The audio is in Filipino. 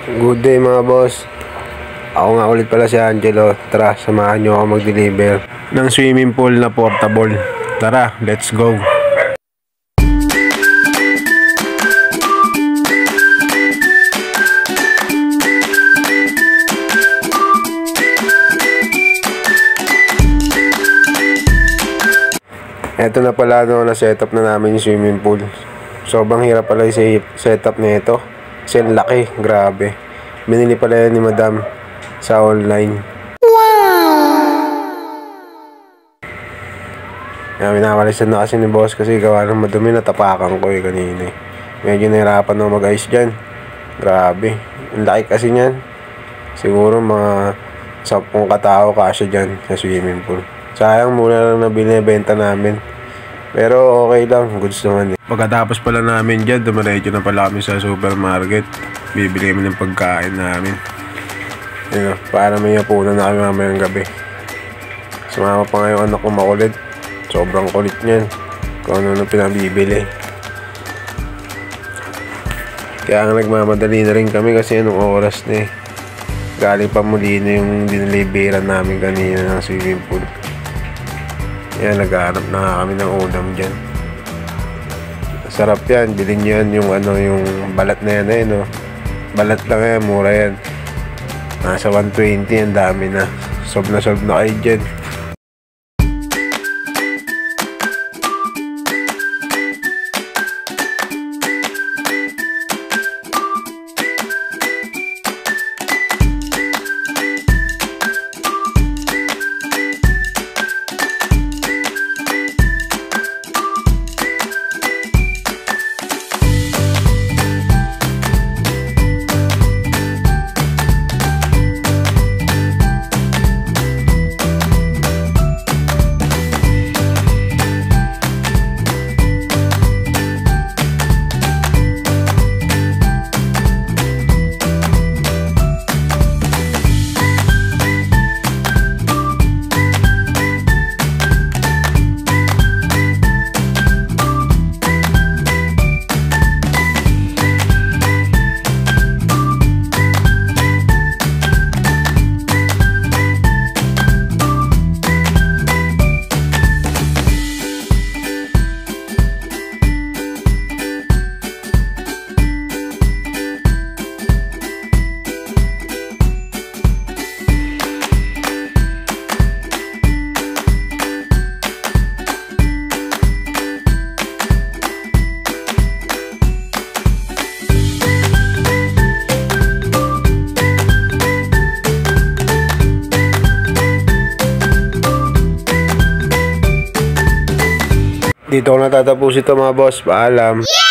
Good day mga boss. Ako nga ulit pala si Angelo. Tara, samahan nyo ako mag-deliver ng swimming pool na portable. Tara, let's go. Ito na pala na setup na namin yung swimming pool. Sobrang hirap pala yung setup na ito. Kasi ang laki, grabe. Binili pala yan ni madam sa online. Yan, minawalisan na kasi ni boss kasi gawa ng madumi, natapakan ko kanina. Medyo nahirapan na mag-ayos dyan. Grabe. Ang laki kasi niyan. Siguro mga 10 katao kasya dyan sa swimming pool. Sayang, muna lang na binibenta namin. Pero okay lang, goods naman eh. Pagkatapos pala namin dyan, dumiretso na pala kami sa supermarket. Bibili kami ng pagkain namin. Yun, para may hapunan na kami mamayang gabi. Sumama pa nga yung anak ko makulit. Sobrang kulit niyan. Kung ano pinabibili. Kaya nga nagmamadali na rin kami kasi anong oras na eh. Galing pa muli na yung diniliberan namin kanina ng swimming pool. Yan, naghahanap na kami ng ulam dyan. Sarap yan, bilhin nyo yan yung yung balat na yan eh, no? Balat lang yan, mura yan. Nasa 120, ang dami na. Sob na kayo dyan. Dito ko natatapos ito mga boss. Paalam.